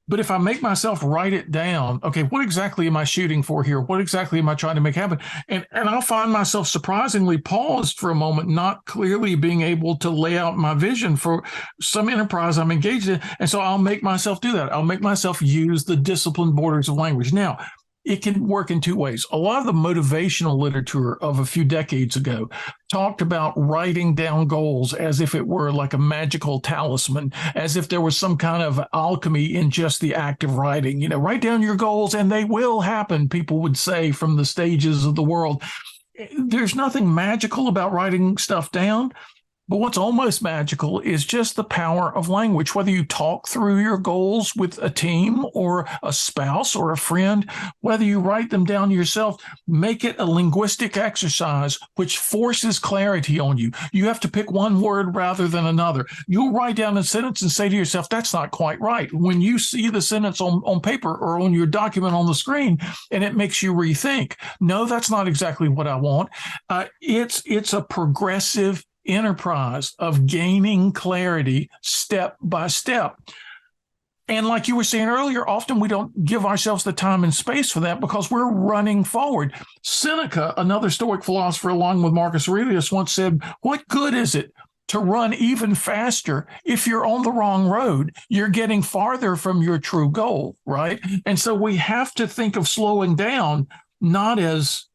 Speaker 2: But if I make myself write it down, okay, what exactly am I shooting for here? What exactly am I trying to make happen? And I'll find myself surprisingly paused for a moment, not clearly being able to lay out my vision for some enterprise I'm engaged in. And so I'll make myself do that. I'll make myself use the disciplined borders of language. Now, it can work in two ways. A lot of the motivational literature of a few decades ago talked about writing down goals as if it were like a magical talisman, as if there was some kind of alchemy in just the act of writing. Write down your goals and they will happen, people would say from the stages of the world. There's nothing magical about writing stuff down. But what's almost magical is just the power of language. Whether you talk through your goals with a team or a spouse or a friend, whether you write them down yourself, make it a linguistic exercise which forces clarity on you. You have to pick one word rather than another. You'll write down a sentence and say to yourself, that's not quite right. When you see the sentence on paper or on your document on the screen, and it makes you rethink, no, that's not exactly what I want. It's a progressive enterprise of gaining clarity step by step. And like you were saying earlier, often we don't give ourselves the time and space for that because we're running forward. Seneca, another Stoic philosopher, along with Marcus Aurelius, once said, what good is it to run even faster if you're on the wrong road? You're getting farther from your true goal, right? And so we have to think of slowing down not as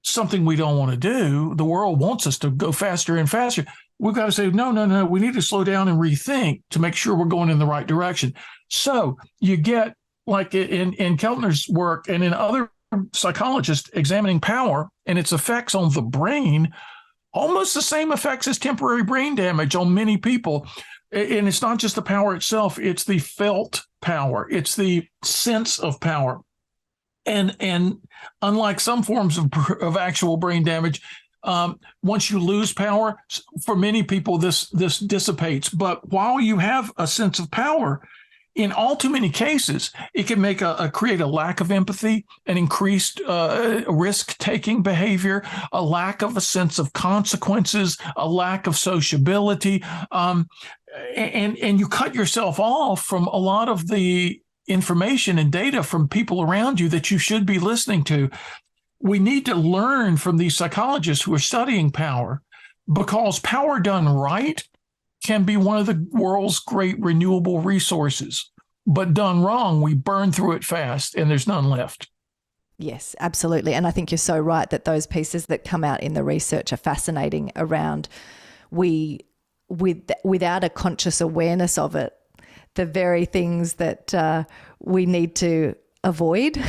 Speaker 2: something we don't want to do. The world wants us to go faster and faster. We've got to say, no, we need to slow down and rethink to make sure we're going in the right direction. So you get, like in Keltner's work and in other psychologists examining power and its effects on the brain, almost the same effects as temporary brain damage on many people. And it's not just the power itself, it's the felt power. It's the sense of power. And unlike some forms of actual brain damage, once you lose power, for many people, this dissipates. But while you have a sense of power, in all too many cases, it can create a lack of empathy, an increased risk-taking behavior, a lack of a sense of consequences, a lack of sociability, and you cut yourself off from a lot of the information and data from people around you that you should be listening to. We need to learn from these psychologists who are studying power, because power done right can be one of the world's great renewable resources. But done wrong, we burn through it fast and there's none left.
Speaker 1: Yes, absolutely. And I think you're so right that those pieces that come out in the research are fascinating around without a conscious awareness of it, the very things that we need to avoid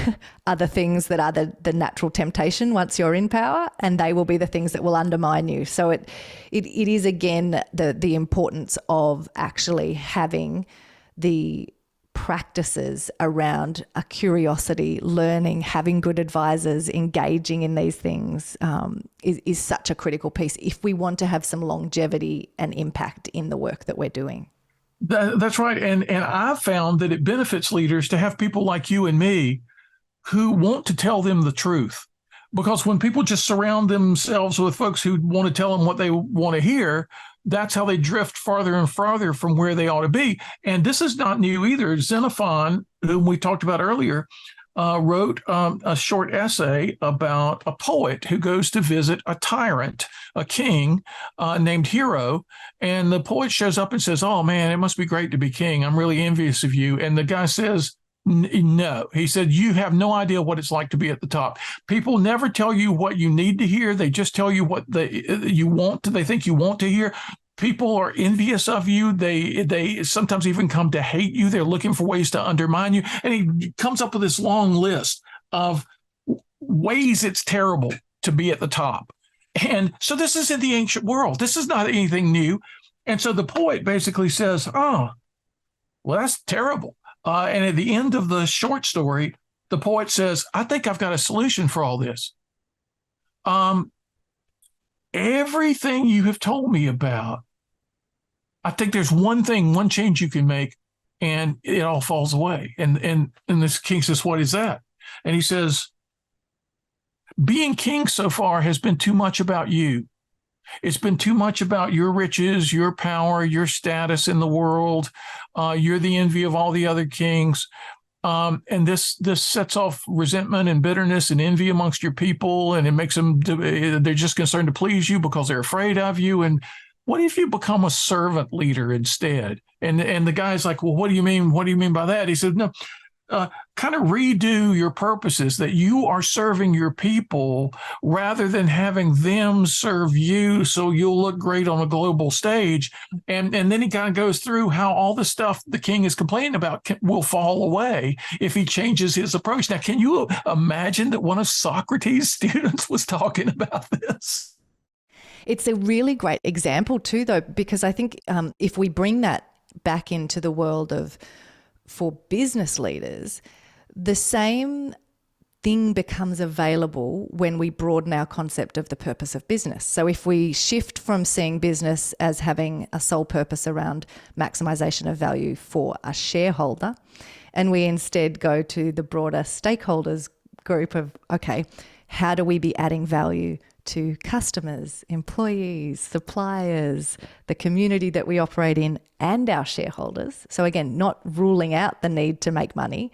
Speaker 1: are the things that are the natural temptation once you're in power, and they will be the things that will undermine you. So it is, again, the importance of actually having the practices around a curiosity, learning, having good advisors, engaging in these things is such a critical piece if we want to have some longevity and impact in the work that we're doing.
Speaker 2: That's right. And I've found that it benefits leaders to have people like you and me who want to tell them the truth. Because when people just surround themselves with folks who want to tell them what they want to hear, that's how they drift farther and farther from where they ought to be. And this is not new either. Xenophon, whom we talked about earlier, wrote a short essay about a poet who goes to visit a tyrant, a king named Hero. And the poet shows up and says, "Oh, man, it must be great to be king. I'm really envious of you." And the guy says, "No." He said, "You have no idea what it's like to be at the top. People never tell you what you need to hear. They just tell you what they think you want to hear. People are envious of you. They sometimes even come to hate you. They're looking for ways to undermine you." And he comes up with this long list of ways it's terrible to be at the top. And so this is in the ancient world. This is not anything new. And so the poet basically says, "Oh, well, that's terrible." And at the end of the short story, the poet says, "I think I've got a solution for all this. Everything you have told me about, I think there's one change you can make, and it all falls away." And this king says, "What is that?" And he says, "Being king so far has been too much about you. It's been too much about your riches, your power, your status in the world. You're the envy of all the other kings. And this sets off resentment and bitterness and envy amongst your people, and it makes them, they're just concerned to please you because they're afraid of you. And what if you become a servant leader instead?" And the guy's like, "Well, what do you mean? What do you mean by that?" He said, "No, kind of redo your purposes, that you are serving your people rather than having them serve you so you'll look great on a global stage." And then he kind of goes through how all the stuff the king is complaining about will fall away if he changes his approach. Now, can you imagine that one of Socrates' students was talking about this?
Speaker 1: It's a really great example too, though, because I think if we bring that back into the world of for business leaders, the same thing becomes available when we broaden our concept of the purpose of business. So if we shift from seeing business as having a sole purpose around maximization of value for a shareholder, and we instead go to the broader stakeholders group of, okay, how do we be adding value to customers, employees, suppliers, the community that we operate in, and our shareholders? So again, not ruling out the need to make money,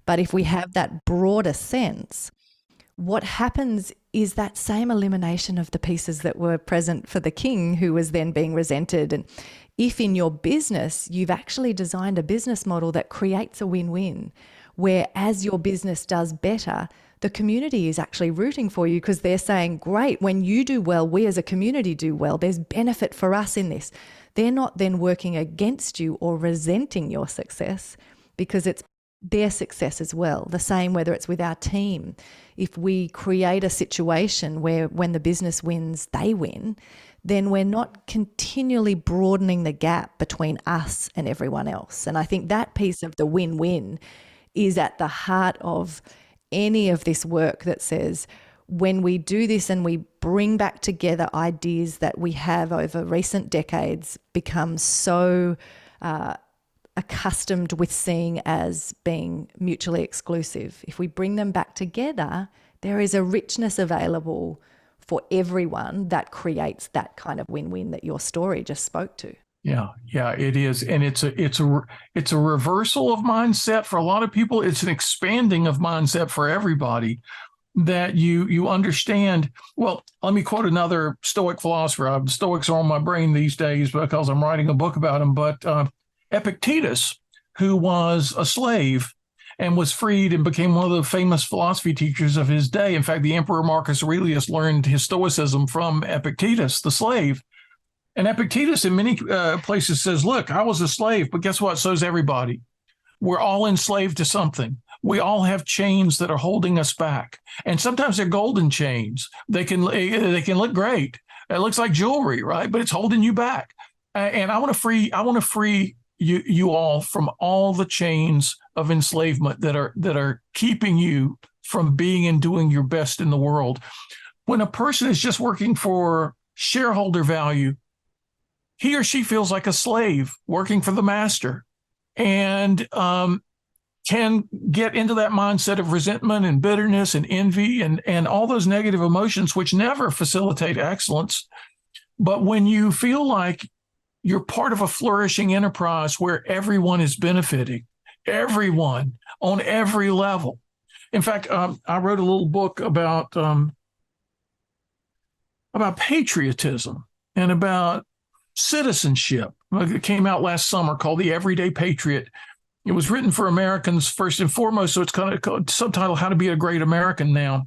Speaker 1: but if we have that broader sense, what happens is that same elimination of the pieces that were present for the king, who was then being resented. And if in your business, you've actually designed a business model that creates a win-win, where as your business does better, the community is actually rooting for you because they're saying, "Great, when you do well, we as a community do well. There's benefit for us in this." They're not then working against you or resenting your success because it's their success as well. The same whether it's with our team. If we create a situation where when the business wins, they win, then we're not continually broadening the gap between us and everyone else. And I think that piece of the win-win is at the heart of any of this work that says, when we do this and we bring back together ideas that we have over recent decades become so accustomed with seeing as being mutually exclusive, if we bring them back together, there is a richness available for everyone that creates that kind of win-win that your story just spoke to.
Speaker 2: Yeah, it is. And it's a reversal of mindset for a lot of people. It's an expanding of mindset for everybody, that you understand. Well, let me quote another Stoic philosopher. Stoics are on my brain these days because I'm writing a book about them. But Epictetus, who was a slave and was freed and became one of the famous philosophy teachers of his day. In fact, the Emperor Marcus Aurelius learned his Stoicism from Epictetus, the slave. And Epictetus in many places says, "Look, I was a slave, but guess what? So's everybody. We're all enslaved to something. We all have chains that are holding us back. And sometimes they're golden chains. They can look great. It looks like jewelry, right? But it's holding you back. And I want to free you all from all the chains of enslavement that are keeping you from being and doing your best in the world." When a person is just working for shareholder value, he or she feels like a slave working for the master, and can get into that mindset of resentment and bitterness and envy and all those negative emotions, which never facilitate excellence. But when you feel like you're part of a flourishing enterprise where everyone is benefiting, everyone on every level. In fact, I wrote a little book about patriotism and about citizenship. It came out last summer, called The Everyday Patriot. It was written for Americans first and foremost, so it's kind of subtitled How to Be a Great American Now.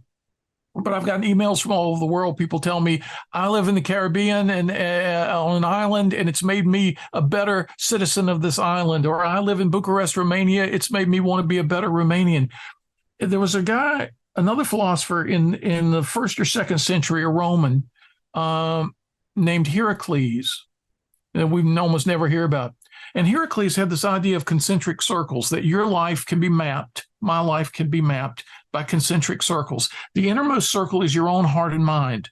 Speaker 2: But I've gotten emails from all over the world. People tell me, I live in the Caribbean and on an island, and it's made me a better citizen of this island. Or I live in Bucharest, Romania. It's made me want to be a better Romanian. There was a guy, another philosopher in the 1st or 2nd century, a Roman, named Heracles, that we almost never hear about. And Heracles had this idea of concentric circles, that your life can be mapped, my life can be mapped by concentric circles. The innermost circle is your own heart and mind.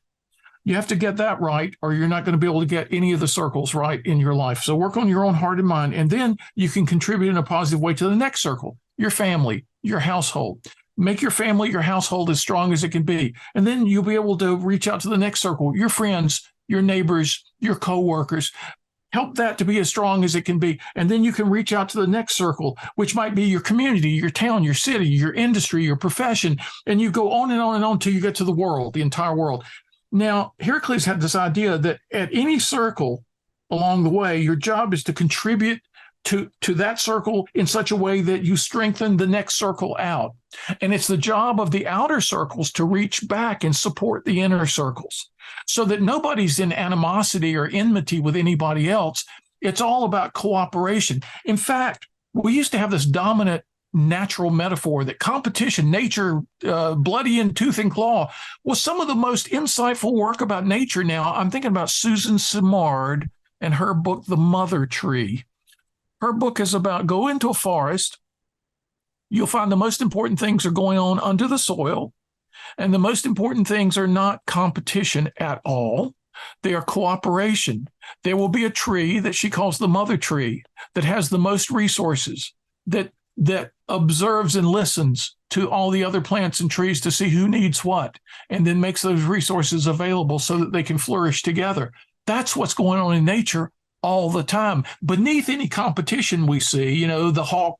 Speaker 2: You have to get that right, or you're not going to be able to get any of the circles right in your life. So work on your own heart and mind, and then you can contribute in a positive way to the next circle, your family, your household. Make your family, your household as strong as it can be. And then you'll be able to reach out to the next circle, your friends, your neighbors, your coworkers. Help that to be as strong as it can be. And then you can reach out to the next circle, which might be your community, your town, your city, your industry, your profession. And you go on and on and on until you get to the world, the entire world. Now, Heracles had this idea that at any circle along the way, your job is to contribute to that circle in such a way that you strengthen the next circle out. And it's the job of the outer circles to reach back and support the inner circles, so that nobody's in animosity or enmity with anybody else. It's all about cooperation. In fact, we used to have this dominant natural metaphor that competition, nature, bloody in tooth and claw, was some of the most insightful work about nature. Now, I'm thinking about Susan Simard and her book, The Mother Tree. Her book is about go into a forest. You'll find the most important things are going on under the soil. And the most important things are not competition at all. They are cooperation. There will be a tree that she calls the mother tree that has the most resources, that observes and listens to all the other plants and trees to see who needs what, and then makes those resources available so that they can flourish together. That's what's going on in nature all the time. Beneath any competition we see, the hawk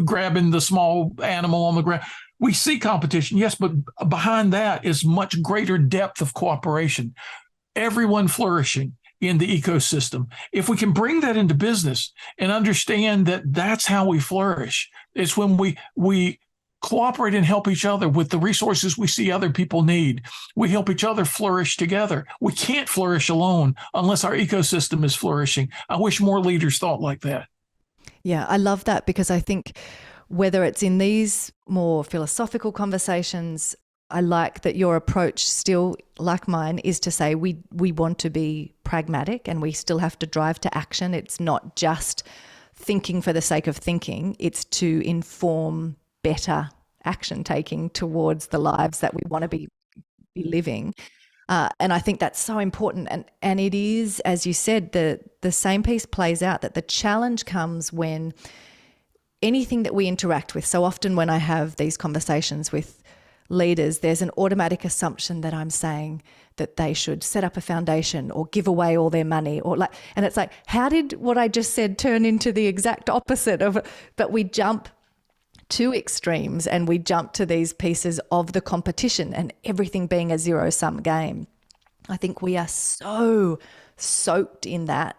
Speaker 2: grabbing the small animal on the ground, we see competition, yes, but behind that is much greater depth of cooperation, everyone flourishing in the ecosystem. If we can bring that into business and understand that that's how we flourish, it's when we cooperate and help each other with the resources we see other people need. We help each other flourish together. We can't flourish alone unless our ecosystem is flourishing. I wish more leaders thought like that.
Speaker 1: Yeah, I love that, because I think whether it's in these more philosophical conversations, I like that your approach still, like mine, is to say we want to be pragmatic and we still have to drive to action. It's not just thinking for the sake of thinking. It's to inform better action taking towards the lives that we want to be living. And I think that's so important. And it is, as you said, the same piece plays out, that the challenge comes when anything that we interact with. So often when I have these conversations with leaders, there's an automatic assumption that I'm saying that they should set up a foundation or give away all their money, and it's like, how did what I just said turn into the exact opposite of it? But we jump to extremes and we jump to these pieces of the competition and everything being a zero-sum game. I think we are so soaked in that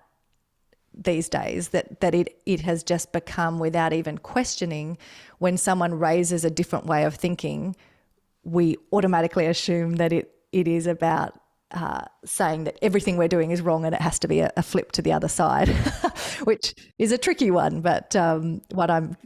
Speaker 1: these days that it has just become, without even questioning, when someone raises a different way of thinking, we automatically assume that it is about saying that everything we're doing is wrong and it has to be a flip to the other side, which is a tricky one. But what I'm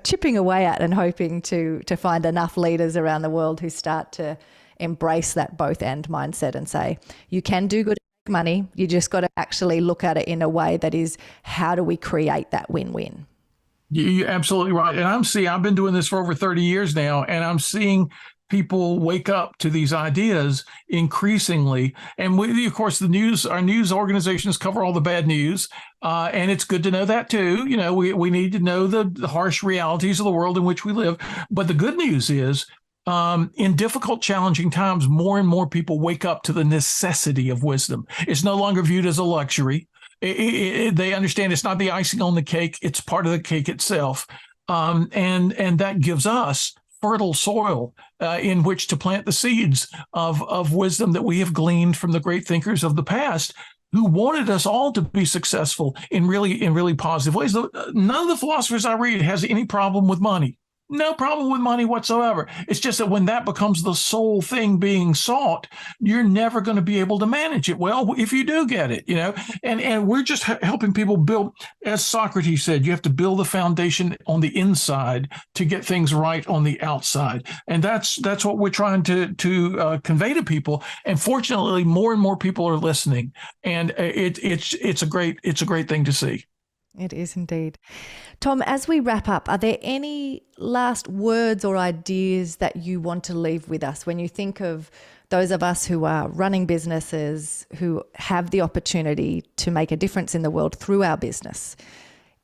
Speaker 1: chipping away at and hoping to find enough leaders around the world who start to embrace that both and mindset and say, you can do good money. You just got to actually look at it in a way that is, how do we create that win-win?
Speaker 2: You're absolutely right. And I've been doing this for over 30 years now, and I'm seeing people wake up to these ideas increasingly. And we, of course, our news organizations cover all the bad news. And it's good to know that too. We need to know the harsh realities of the world in which we live. But the good news is, in difficult, challenging times, more and more people wake up to the necessity of wisdom. It's no longer viewed as a luxury. They understand it's not the icing on the cake. It's part of the cake itself. And that gives us fertile soil in which to plant the seeds of wisdom that we have gleaned from the great thinkers of the past, who wanted us all to be successful in really positive ways. None of the philosophers I read has any problem with money. No problem with money whatsoever. It's just that when that becomes the sole thing being sought, you're never going to be able to manage it well if you do get it, and we're just helping people build, as Socrates said, you have to build the foundation on the inside to get things right on the outside. And that's what we're trying to convey to people. And fortunately, more and more people are listening. And it's a great thing to see.
Speaker 1: It is indeed. Tom, as we wrap up, are there any last words or ideas that you want to leave with us when you think of those of us who are running businesses, who have the opportunity to make a difference in the world through our business?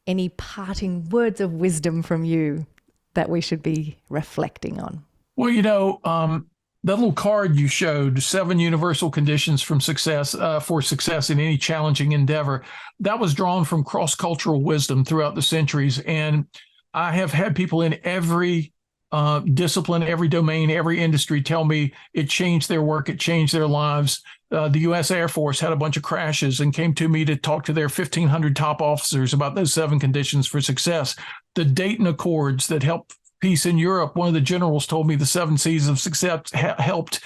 Speaker 1: Any parting words of wisdom from you that we should be reflecting on?
Speaker 2: Well, that little card you showed, 7 universal conditions for success in any challenging endeavor, that was drawn from cross-cultural wisdom throughout the centuries. And I have had people in every discipline, every domain, every industry tell me it changed their work, it changed their lives. The U.S. Air Force had a bunch of crashes and came to me to talk to their 1,500 top officers about those 7 conditions for success. The Dayton Accords that helped peace in Europe, one of the generals told me the 7 C's of success helped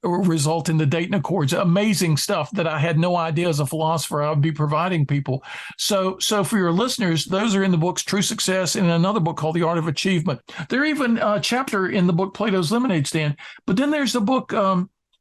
Speaker 2: result in the Dayton Accords. Amazing stuff that I had no idea as a philosopher I would be providing people. So for your listeners, those are in the books True Success and another book called The Art of Achievement. There even a chapter in the book Plato's Lemonade Stand. But then there's the book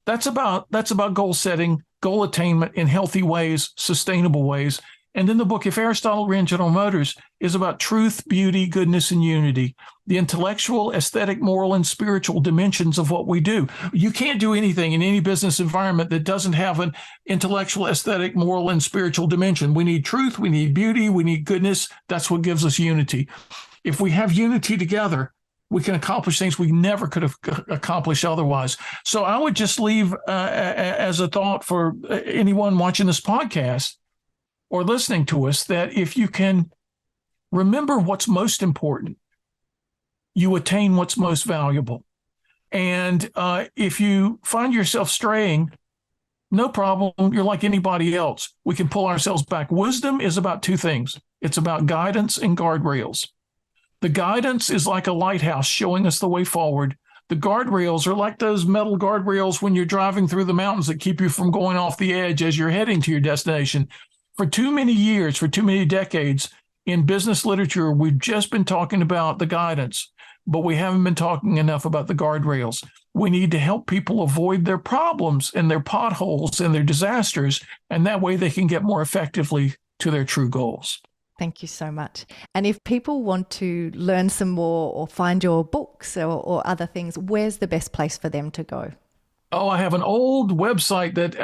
Speaker 2: that's about goal setting, goal attainment in healthy ways, sustainable ways. And then the book, If Aristotle Ran General Motors, is about truth, beauty, goodness, and unity, the intellectual, aesthetic, moral, and spiritual dimensions of what we do. You can't do anything in any business environment that doesn't have an intellectual, aesthetic, moral, and spiritual dimension. We need truth, we need beauty, we need goodness. That's what gives us unity. If we have unity together, we can accomplish things we never could have accomplished otherwise. So I would just leave as a thought for anyone watching this podcast or listening to us, that if you can remember what's most important, you attain what's most valuable. And if you find yourself straying, no problem. You're like anybody else. We can pull ourselves back. Wisdom is about 2 things. It's about guidance and guardrails. The guidance is like a lighthouse showing us the way forward. The guardrails are like those metal guardrails when you're driving through the mountains that keep you from going off the edge as you're heading to your destination. For too many years, for too many decades, in business literature, we've just been talking about the guidance, but we haven't been talking enough about the guardrails. We need to help people avoid their problems and their potholes and their disasters, and that way they can get more effectively to their true goals.
Speaker 1: Thank you so much. And if people want to learn some more or find your books or other things, where's the best place for them to go?
Speaker 2: Oh, I have an old website that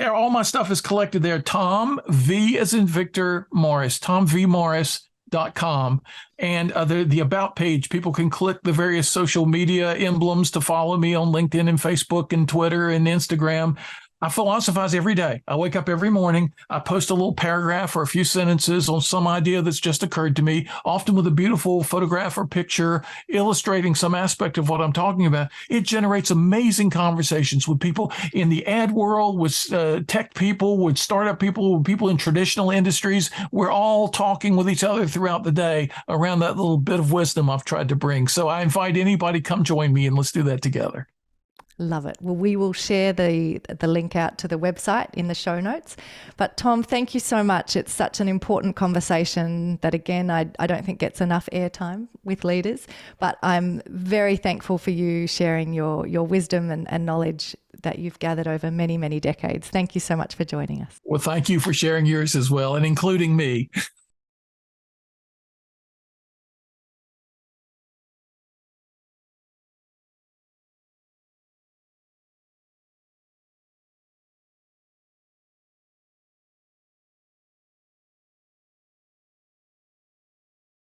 Speaker 2: all my stuff is collected there. Tom V as in Victor Morris, TomVMorris.com. And the About page, people can click the various social media emblems to follow me on LinkedIn and Facebook and Twitter and Instagram. I philosophize every day. I wake up every morning. I post a little paragraph or a few sentences on some idea that's just occurred to me, often with a beautiful photograph or picture illustrating some aspect of what I'm talking about. It generates amazing conversations with people in the ad world, with tech people, with startup people, with people in traditional industries. We're all talking with each other throughout the day around that little bit of wisdom I've tried to bring. So I invite anybody, come join me and let's do that together.
Speaker 1: Love it. Well, we will share the link out to the website in the show notes. But Tom, thank you so much. It's such an important conversation that, again, I don't think gets enough airtime with leaders. But I'm very thankful for you sharing your wisdom and knowledge that you've gathered over many, many decades. Thank you so much for joining us.
Speaker 2: Well, thank you for sharing yours as well and including me.